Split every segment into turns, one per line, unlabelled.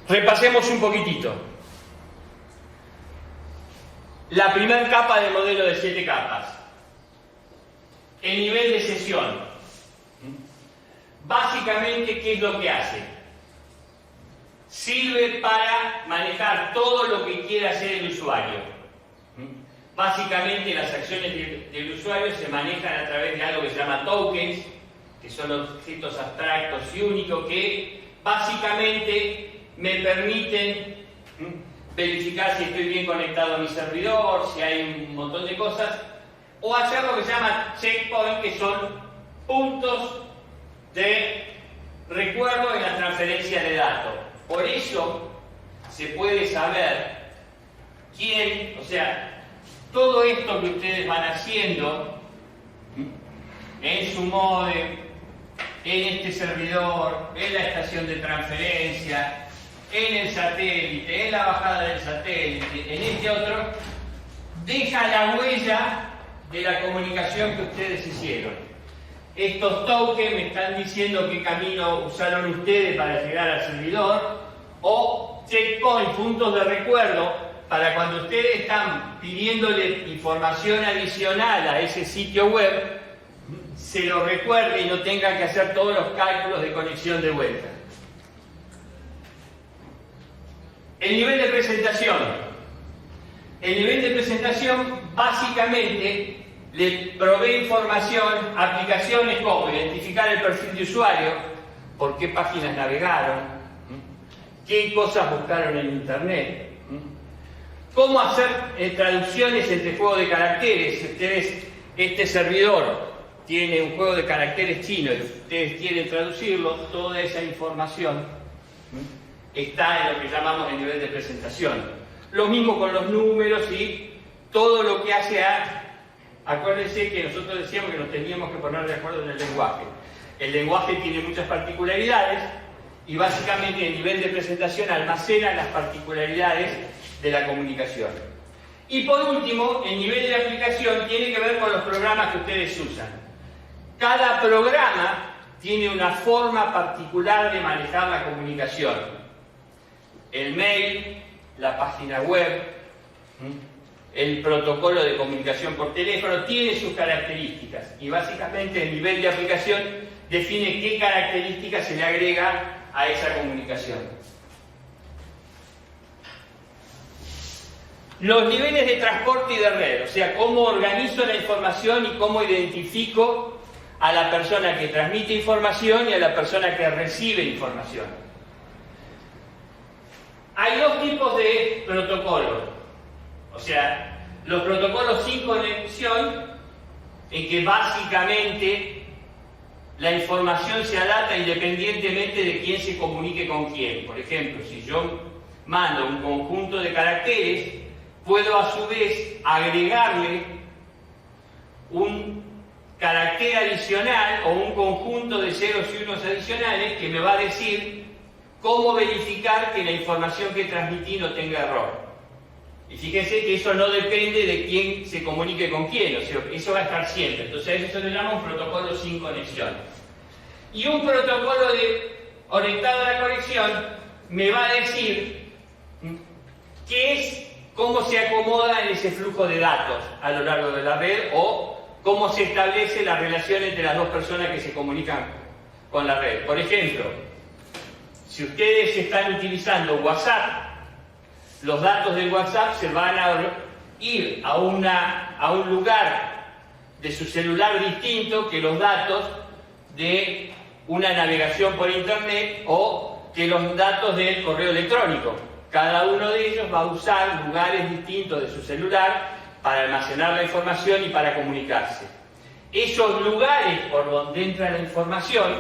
Repasemos un poquitito. La primera capa del modelo de 7 capas. El nivel de sesión. Básicamente, ¿qué es lo que hace? Sirve para manejar todo lo que quiera hacer el usuario. Básicamente, las acciones del usuario se manejan a través de algo que se llama tokens, que son objetos abstractos y únicos que básicamente me permiten verificar si estoy bien conectado a mi servidor, si hay un montón de cosas, o hacer lo que se llama checkpoint, que son puntos de recuerdo en la transferencia de datos. Por eso se puede saber quién, o sea, todo esto que ustedes van haciendo en su modem, en este servidor, en la estación de transferencia, en el satélite, en la bajada del satélite, en este otro, deja la huella de la comunicación que ustedes hicieron. Estos tokens me están diciendo qué camino usaron ustedes para llegar al servidor, o checkpoint, puntos de recuerdo, para cuando ustedes están pidiéndole información adicional a ese sitio web, se lo recuerde y no tengan que hacer todos los cálculos de conexión de vuelta. El nivel de presentación. El nivel de presentación básicamente le provee información a aplicaciones como identificar el perfil de usuario, por qué páginas navegaron, qué cosas buscaron en internet, cómo hacer traducciones entre juegos de caracteres. Si ustedes, este servidor tiene un juego de caracteres chino y ustedes quieren traducirlo, toda esa información está en lo que llamamos el nivel de presentación. Lo mismo con los números y todo lo que hace a... Acuérdense que nosotros decíamos que nos teníamos que poner de acuerdo en el lenguaje. El lenguaje tiene muchas particularidades y básicamente el nivel de presentación almacena las particularidades de la comunicación. Y por último, el nivel de aplicación tiene que ver con los programas que ustedes usan. Cada programa tiene una forma particular de manejar la comunicación. El mail, la página web, el protocolo de comunicación por teléfono, tiene sus características y básicamente el nivel de aplicación define qué características se le agrega a esa comunicación. Los niveles de transporte y de red, o sea, cómo organizo la información y cómo identifico a la persona que transmite información y a la persona que recibe información. Hay dos tipos de protocolos, o sea, los protocolos sin conexión, en que básicamente la información se adapta independientemente de quién se comunique con quién. Por ejemplo, si yo mando un conjunto de caracteres, puedo a su vez agregarle un carácter adicional o un conjunto de ceros y unos adicionales que me va a decir cómo verificar que la información que transmití no tenga error. Y fíjense que eso no depende de quién se comunique con quién, o sea, eso va a estar siempre. Entonces eso se llama un protocolo sin conexión. Y un protocolo orientado a la conexión me va a decir cómo se acomoda en ese flujo de datos a lo largo de la red o cómo se establece la relación entre las dos personas que se comunican con la red. Por ejemplo, si ustedes están utilizando WhatsApp, los datos del WhatsApp se van a ir a un lugar de su celular distinto que los datos de una navegación por internet o que los datos del correo electrónico. Cada uno de ellos va a usar lugares distintos de su celular para almacenar la información y para comunicarse. Esos lugares por donde entra la información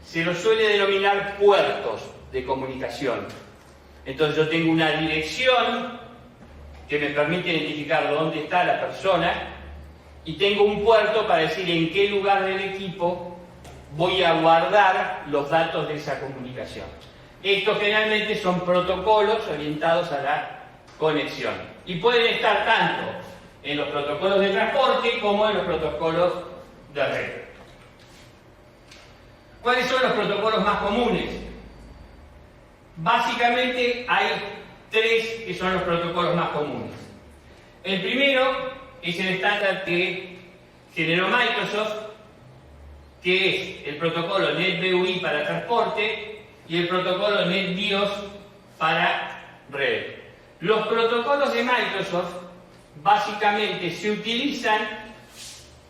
se los suele denominar puertos de comunicación. Entonces yo tengo una dirección que me permite identificar dónde está la persona y tengo un puerto para decir en qué lugar del equipo voy a guardar los datos de esa comunicación. Estos generalmente son protocolos orientados a la conexión y pueden estar tanto en los protocolos de transporte como en los protocolos de red. ¿Cuáles son los protocolos más comunes? Básicamente hay tres que son los protocolos más comunes. El primero es el estándar que generó Microsoft, que es el protocolo NetBEUI para transporte y el protocolo NetBIOS para red. Los protocolos de Microsoft básicamente se utilizan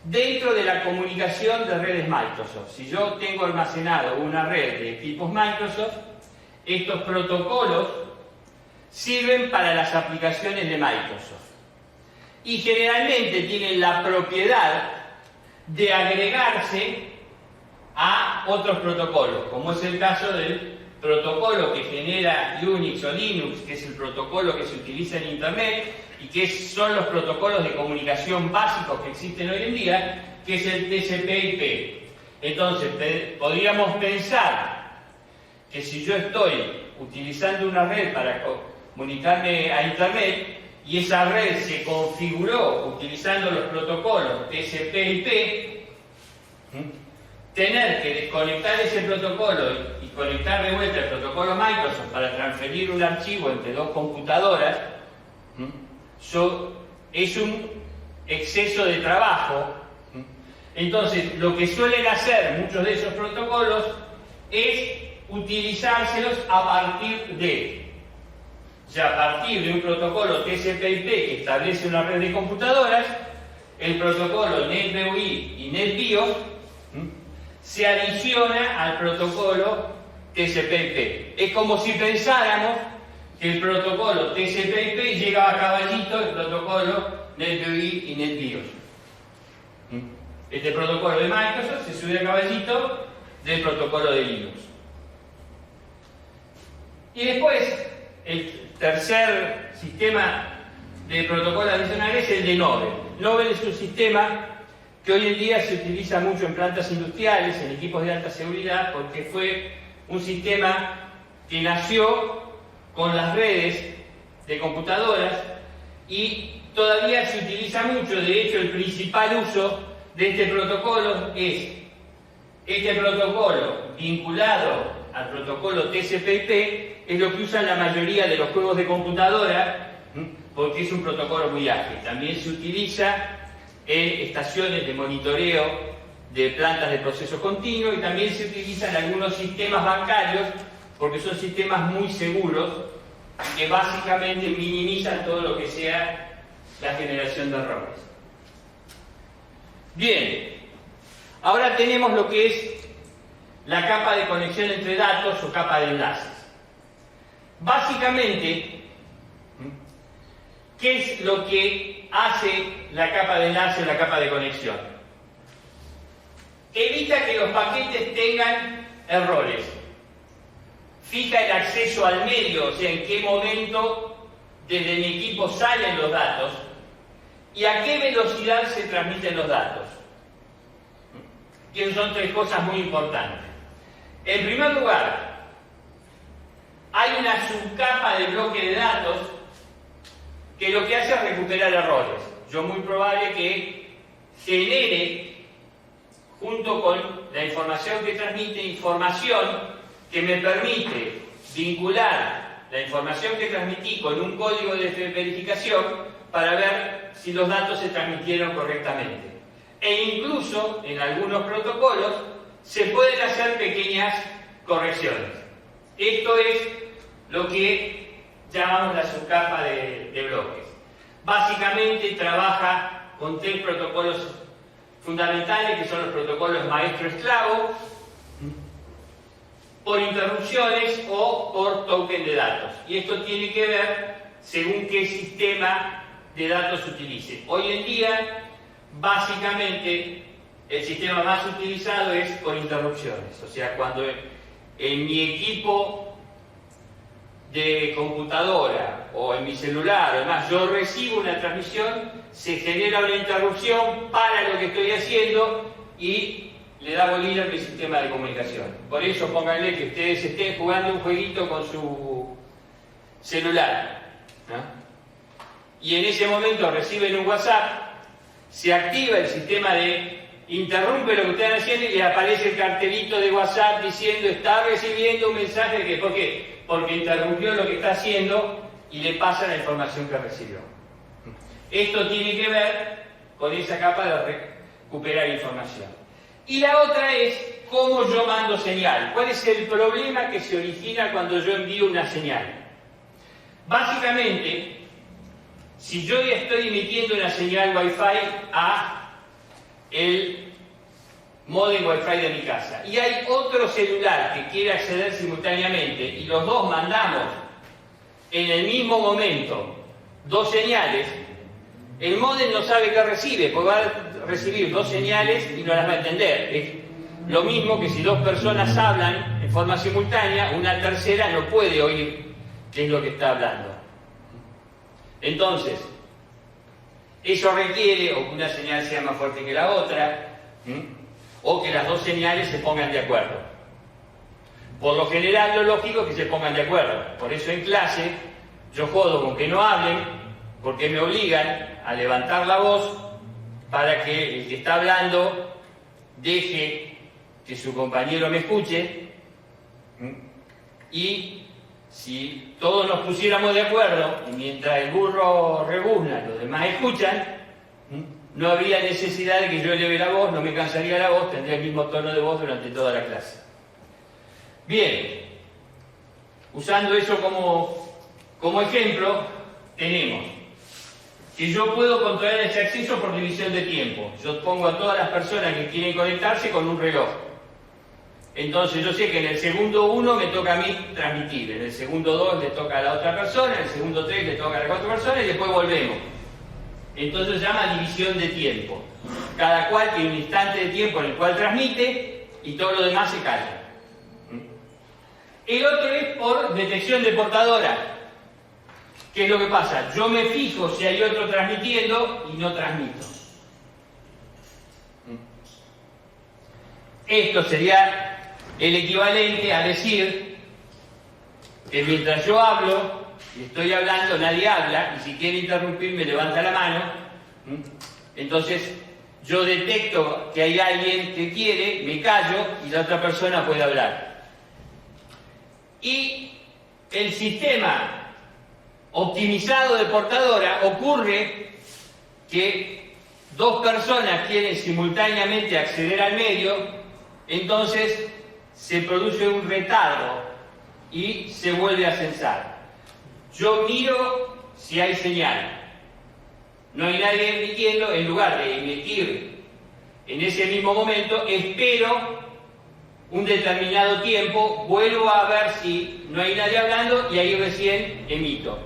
dentro de la comunicación de redes Microsoft. Si yo tengo almacenado una red de equipos Microsoft, estos protocolos sirven para las aplicaciones de Microsoft. Y generalmente tienen la propiedad de agregarse a otros protocolos, como es el caso del protocolo que genera Unix o Linux, que es el protocolo que se utiliza en Internet y que son los protocolos de comunicación básicos que existen hoy en día, que es el TCP/IP. Entonces, podríamos pensar que si yo estoy utilizando una red para comunicarme a Internet y esa red se configuró utilizando los protocolos TCP/IP, tener que desconectar ese protocolo y conectar de vuelta el protocolo Microsoft para transferir un archivo entre dos computadoras, es un exceso de trabajo. Entonces, lo que suelen hacer muchos de esos protocolos es utilizárselos a partir de a partir de un protocolo TCP/IP que establece una red de computadoras, el protocolo NetBEUI y NetBIOS se adiciona al protocolo TCP/IP. Es como si pensáramos que el protocolo TCP/IP llega a caballito el protocolo NetBEUI y NetBIOS. Este protocolo de Microsoft se sube a caballito del protocolo de Linux. Y después, el tercer sistema de protocolo adicional es el de Nobel. Nobel es un sistema que hoy en día se utiliza mucho en plantas industriales, en equipos de alta seguridad, porque fue un sistema que nació con las redes de computadoras y todavía se utiliza mucho. De hecho, el principal uso de este protocolo es este protocolo vinculado al protocolo TCP/IP, es lo que usan la mayoría de los juegos de computadora, porque es un protocolo muy ágil. También se utiliza en estaciones de monitoreo de plantas de proceso continuo y también se utiliza en algunos sistemas bancarios, porque son sistemas muy seguros que básicamente minimizan todo lo que sea la generación de errores. Bien, ahora tenemos lo que es la capa de conexión entre datos o capa de enlaces. Básicamente, ¿qué es lo que hace la capa de enlace o la capa de conexión? Evita que los paquetes tengan errores. Fija el acceso al medio, o sea, en qué momento desde mi equipo salen los datos y a qué velocidad se transmiten los datos. Que son tres cosas muy importantes. En primer lugar, hay una subcapa de bloque de datos que lo que hace es recuperar errores. Yo muy probable que genere, junto con la información que transmite, información que me permite vincular la información que transmití con un código de verificación para ver si los datos se transmitieron correctamente. E incluso, en algunos protocolos, se pueden hacer pequeñas correcciones. Esto es lo que llamamos la subcapa de bloques. Básicamente trabaja con tres protocolos fundamentales, que son los protocolos maestro-esclavo, por interrupciones o por token de datos. Y esto tiene que ver según qué sistema de datos se utilice. Hoy en día, básicamente, el sistema más utilizado es por interrupciones. O sea, cuando en mi equipo de computadora o en mi celular, además, yo recibo una transmisión, se genera una interrupción para lo que estoy haciendo y le da bolilla a mi sistema de comunicación. Por eso pónganle que ustedes estén jugando un jueguito con su celular, ¿no? Y en ese momento reciben un WhatsApp, se activa el sistema de interrumpe lo que están haciendo y le aparece el cartelito de WhatsApp diciendo está recibiendo un mensaje de que, ¿por qué? Porque interrumpió lo que está haciendo y le pasa la información que recibió. Esto tiene que ver con esa capa de recuperar información. Y la otra es cómo yo mando señal. ¿Cuál es el problema que se origina cuando yo envío una señal? Básicamente, si yo ya estoy emitiendo una señal Wi-Fi a el módem Wi-Fi de mi casa y hay otro celular que quiere acceder simultáneamente y los dos mandamos en el mismo momento dos señales, el módem no sabe qué recibe, porque va a recibir dos señales y no las va a entender. Es lo mismo que si dos personas hablan en forma simultánea, una tercera no puede oír qué es lo que está hablando. Entonces, eso requiere o que una señal sea más fuerte que la otra, o que las dos señales se pongan de acuerdo. Por lo general, lo lógico es que se pongan de acuerdo. Por eso en clase yo jodo con que no hablen, porque me obligan a levantar la voz para que el que está hablando deje que su compañero me escuche. Y si todos nos pusiéramos de acuerdo, y mientras el burro rebuzna, los demás escuchan, no habría necesidad de que yo eleve la voz, no me cansaría la voz, tendría el mismo tono de voz durante toda la clase. Bien, usando eso como ejemplo, tenemos que yo puedo controlar ese acceso por división de tiempo. Yo pongo a todas las personas que quieren conectarse con un reloj. Entonces yo sé que en el segundo 1 me toca a mí transmitir, en el segundo 2 le toca a la otra persona, en el segundo 3 le toca a la otra persona y después volvemos. Entonces se llama división de tiempo. Cada cual tiene un instante de tiempo en el cual transmite y todo lo demás se calla. El otro es por detección de portadora. ¿Qué es lo que pasa? Yo me fijo si hay otro transmitiendo y no transmito. Esto sería el equivalente a decir que mientras yo hablo y estoy hablando, nadie habla, y si quiere interrumpirme levanta la mano. Entonces yo detecto que hay alguien que quiere, me callo y la otra persona puede hablar. Y el sistema optimizado de portadora ocurre que dos personas quieren simultáneamente acceder al medio, entonces se produce un retardo y se vuelve a censar. Yo miro si hay señal. No hay nadie emitiendo, en lugar de emitir en ese mismo momento, espero un determinado tiempo, vuelvo a ver si no hay nadie hablando y ahí recién emito.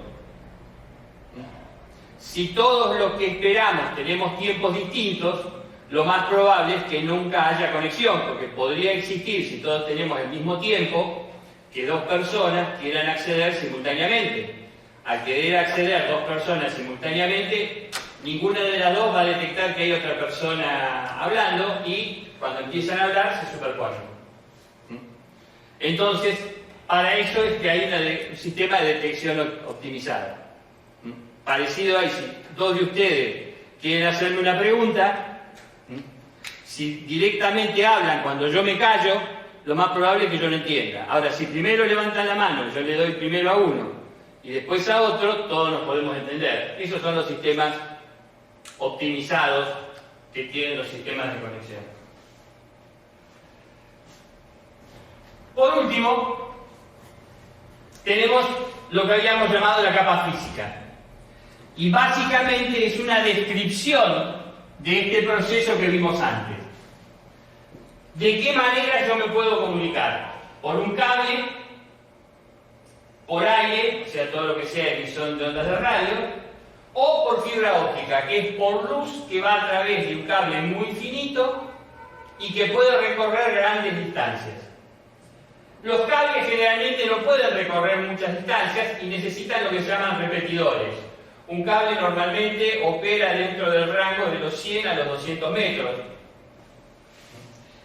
Si todos los que esperamos tenemos tiempos distintos, lo más probable es que nunca haya conexión, porque podría existir, si todos tenemos el mismo tiempo, que dos personas quieran acceder simultáneamente. Al querer acceder dos personas simultáneamente, ninguna de las dos va a detectar que hay otra persona hablando y cuando empiezan a hablar se superponen. Entonces, para eso es que hay un sistema de detección optimizado. Parecido a si dos de ustedes quieren hacerme una pregunta, si directamente hablan cuando yo me callo, lo más probable es que yo no entienda. Ahora, si primero levantan la mano, yo le doy primero a uno y después a otro, todos nos podemos entender. Esos son los sistemas optimizados que tienen los sistemas de conexión. Por último, tenemos lo que habíamos llamado la capa física. Y básicamente es una descripción de este proceso que vimos antes. ¿De qué manera yo me puedo comunicar? Por un cable, por aire, o sea, todo lo que sea emisión de ondas de radio, o por fibra óptica, que es por luz que va a través de un cable muy finito y que puede recorrer grandes distancias. Los cables generalmente no pueden recorrer muchas distancias y necesitan lo que se llaman repetidores. Un cable normalmente opera dentro del rango de los 100 a los 200 metros.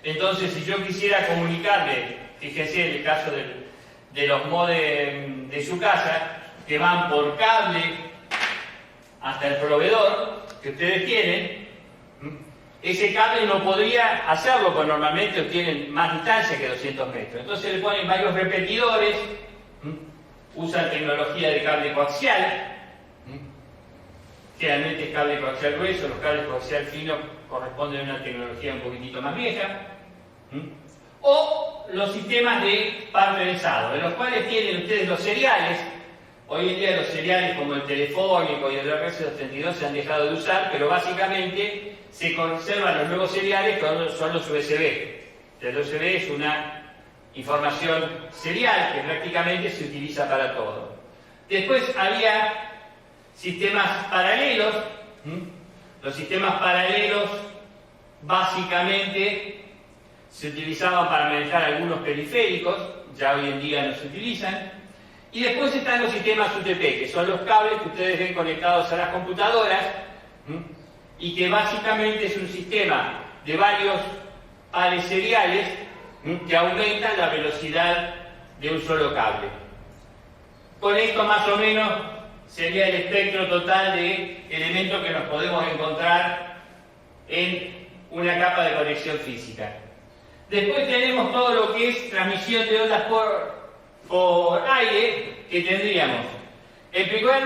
Entonces, si yo quisiera comunicarle, fíjese en el caso de los modems de su casa, que van por cable hasta el proveedor que ustedes tienen, ese cable no podría hacerlo, porque normalmente obtienen más distancia que 200 metros. Entonces le ponen varios repetidores, usan tecnología de cable coaxial, generalmente es cable coaxial grueso, los cables coaxial finos corresponden a una tecnología un poquitito más vieja, o los sistemas de par trenzado, de los cuales tienen ustedes los seriales. Hoy en día los seriales como el telefónico y el RS-232 se han dejado de usar, pero básicamente se conservan los nuevos seriales que son los USB. El USB es una información serial que prácticamente se utiliza para todo. Después había sistemas paralelos. Los sistemas paralelos básicamente se utilizaban para manejar algunos periféricos, ya hoy en día no se utilizan. Y después están los sistemas UTP, que son los cables que ustedes ven conectados a las computadoras, y que básicamente es un sistema de varios pares seriales que aumentan la velocidad de un solo cable. Con esto más o menos sería el espectro total de elementos que nos podemos encontrar en una capa de conexión física. Después tenemos todo lo que es transmisión de ondas por aire, que tendríamos en primer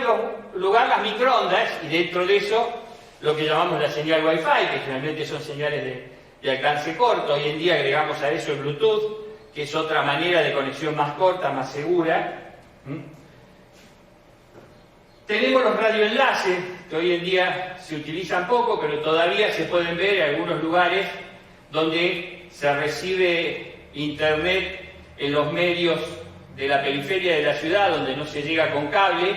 lugar las microondas, y dentro de eso lo que llamamos la señal Wi-Fi, que generalmente son señales de alcance corto. Hoy en día agregamos a eso el Bluetooth, que es otra manera de conexión más corta, más segura. Tenemos los radioenlaces, que hoy en día se utilizan poco, pero todavía se pueden ver en algunos lugares donde se recibe internet en los medios de la periferia de la ciudad, donde no se llega con cable.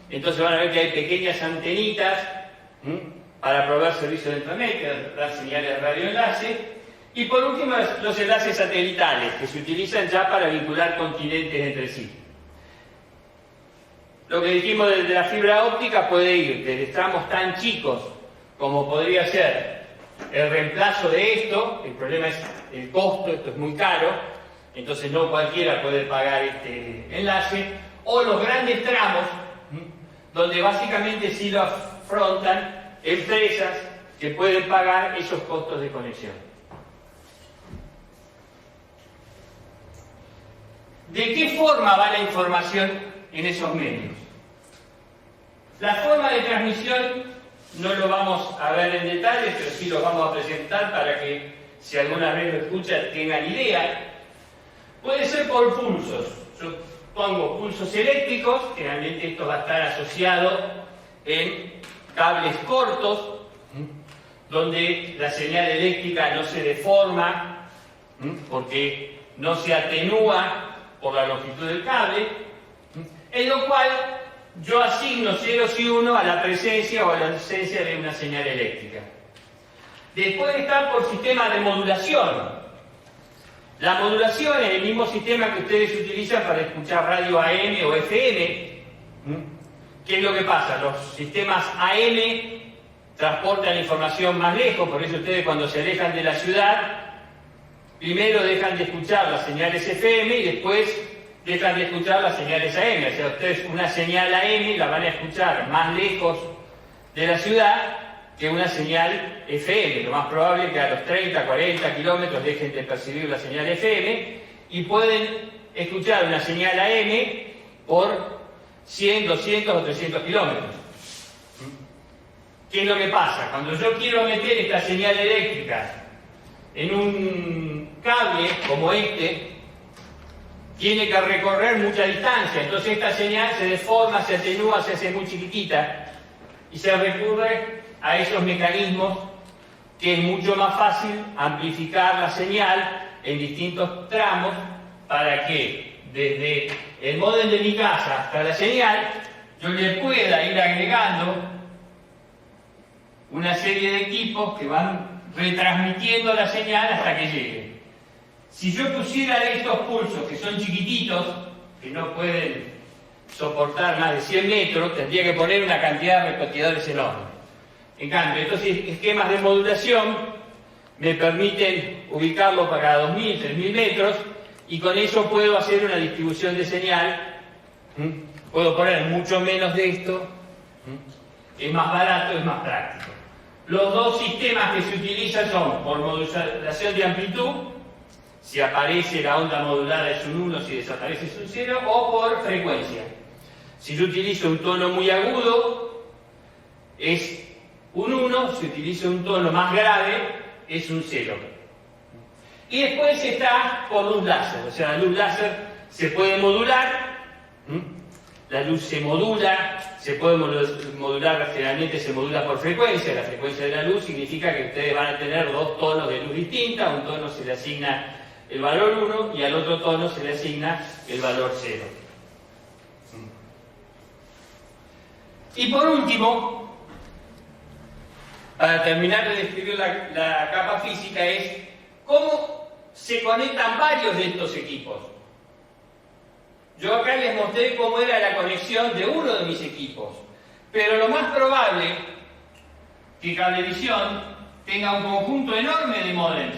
Entonces van a ver que hay pequeñas antenitas para proveer servicio de internet, que dan señales de radioenlace. Y por último, los enlaces satelitales, que se utilizan ya para vincular continentes entre sí. Lo que dijimos de la fibra óptica puede ir desde tramos tan chicos como podría ser el reemplazo de esto. El problema es el costo, esto es muy caro, entonces no cualquiera puede pagar este enlace, o los grandes tramos, donde básicamente sí lo afrontan empresas que pueden pagar esos costos de conexión. ¿De qué forma va la información en esos medios? La forma de transmisión no lo vamos a ver en detalle, pero sí lo vamos a presentar para que, si alguna vez lo escuchan, tengan idea. Puede ser por pulsos. Yo pongo pulsos eléctricos, generalmente esto va a estar asociado en cables cortos, donde la señal eléctrica no se deforma, porque no se atenúa por la longitud del cable, en lo cual yo asigno ceros y unos a la presencia o a la ausencia de una señal eléctrica. Después está por sistema de modulación. La modulación es el mismo sistema que ustedes utilizan para escuchar radio AM o FM. ¿Qué es lo que pasa? Los sistemas AM transportan información más lejos, por eso ustedes cuando se alejan de la ciudad, primero dejan de escuchar las señales FM y después dejan de escuchar las señales AM. O sea, ustedes una señal AM la van a escuchar más lejos de la ciudad que una señal FM. Lo más probable es que a los 30, 40 kilómetros dejen de percibir la señal FM y pueden escuchar una señal AM por 100, 200 o 300 kilómetros. ¿Qué es lo que pasa? Cuando yo quiero meter esta señal eléctrica en un cable como este, tiene que recorrer mucha distancia, entonces esta señal se deforma, se atenúa, se hace muy chiquitita y se recurre a esos mecanismos que es mucho más fácil amplificar la señal en distintos tramos para que desde el módem de mi casa hasta la señal yo le pueda ir agregando una serie de equipos que van retransmitiendo la señal hasta que llegue. Si yo pusiera de estos pulsos que son chiquititos, que no pueden soportar más de 100 metros, tendría que poner una cantidad de repetidores enormes. En cambio, estos esquemas de modulación me permiten ubicarlo para cada 2.000, 3.000 metros y con eso puedo hacer una distribución de señal. Puedo poner mucho menos de esto, es más barato, es más práctico. Los dos sistemas que se utilizan son por modulación de amplitud, si aparece la onda modulada es un 1, si desaparece es un 0, o por frecuencia. Si yo utilizo un tono muy agudo, es un 1, si utilizo un tono más grave, es un 0. Y después está por luz láser, o sea, la luz láser se puede modular, la luz se modula, se puede modular, generalmente se modula por frecuencia. La frecuencia de la luz significa que ustedes van a tener dos tonos de luz distintas, a un tono se le asigna el valor 1 y al otro tono se le asigna el valor 0. Y por último, para terminar de describir la capa física, es cómo se conectan varios de estos equipos. Yo acá les mostré cómo era la conexión de uno de mis equipos, pero lo más probable es que Cablevisión tenga un conjunto enorme de módems.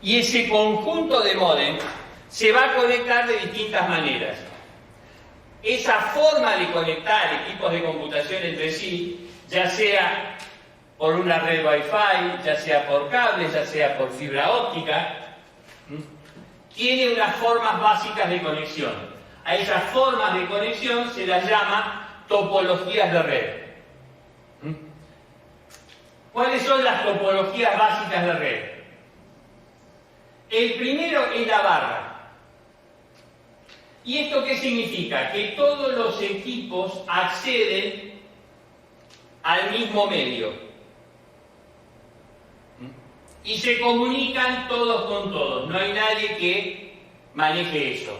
Y ese conjunto de módems se va a conectar de distintas maneras. Esa forma de conectar equipos de computación entre sí, ya sea por una red Wi-Fi, ya sea por cables, ya sea por fibra óptica, tiene unas formas básicas de conexión. A esas formas de conexión se las llama topologías de red. ¿Cuáles son las topologías básicas de red? El primero es la barra. ¿Y esto qué significa? Que todos los equipos acceden al mismo medio y se comunican todos con todos. No hay nadie que maneje eso.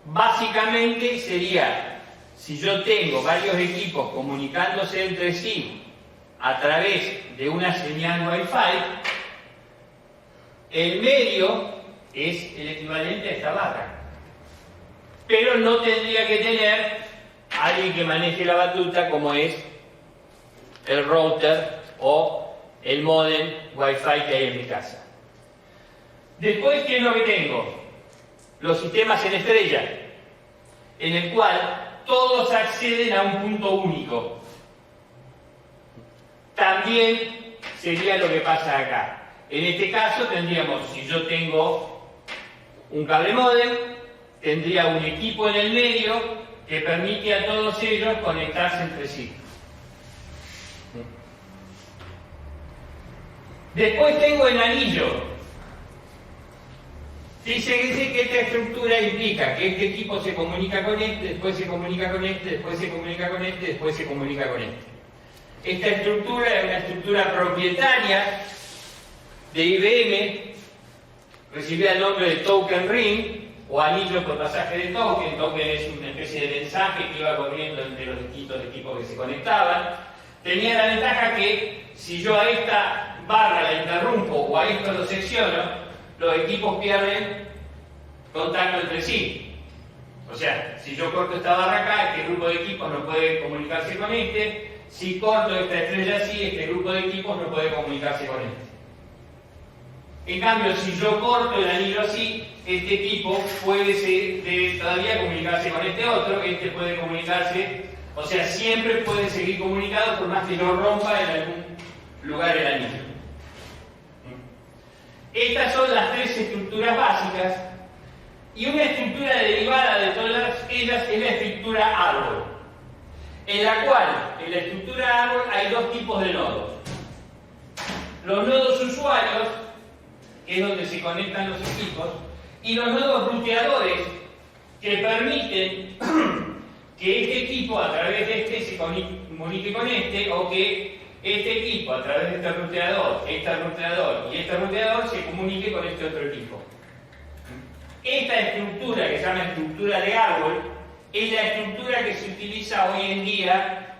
Básicamente sería, si yo tengo varios equipos comunicándose entre sí a través de una señal Wi-Fi, el medio es el equivalente a esta barra. Pero no tendría que tener alguien que maneje la batuta como es el router o el módem Wi-Fi que hay en mi casa. Después, ¿qué es lo que tengo? Los sistemas en estrella, en el cual todos acceden a un punto único. También sería lo que pasa acá. En este caso tendríamos, si yo tengo un cable módem, tendría un equipo en el medio que permite a todos ellos conectarse entre sí. Después tengo el anillo. Dice que esta estructura implica que este equipo se comunica con este, después se comunica con este, después se comunica con este, después se comunica con este. Esta estructura es una estructura propietaria de IBM, recibía el nombre de token ring o anillo por pasaje de token. Token es una especie de mensaje que iba corriendo entre los distintos equipos que se conectaban. Tenía la ventaja que si yo a esta barra la interrumpo o a esto lo secciono, los equipos pierden contacto entre sí. O sea, si yo corto esta barra acá, este grupo de equipos no puede comunicarse con este. Si corto esta estrella así, este grupo de equipos no puede comunicarse con este. En cambio, si yo corto el anillo así, este equipo puede todavía comunicarse con este otro, este puede comunicarse, o sea, siempre puede seguir comunicado por más que yo rompa en algún lugar el anillo. Estas son las tres estructuras básicas, y una estructura derivada de todas ellas es la estructura árbol, en la cual en la estructura árbol hay dos tipos de nodos. Los nodos usuarios, que es donde se conectan los equipos, y los nodos ruteadores, que permiten que este equipo a través de este se comunique con este, o que este equipo a través de este ruteador y este ruteador se comunique con este otro equipo. Esta estructura, que se llama estructura de árbol, es la estructura que se utiliza hoy en día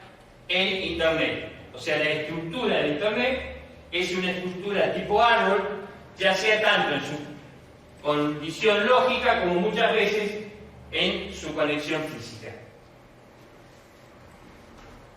en Internet. O sea, la estructura de Internet es una estructura tipo árbol, ya sea tanto en su condición lógica como muchas veces en su conexión física.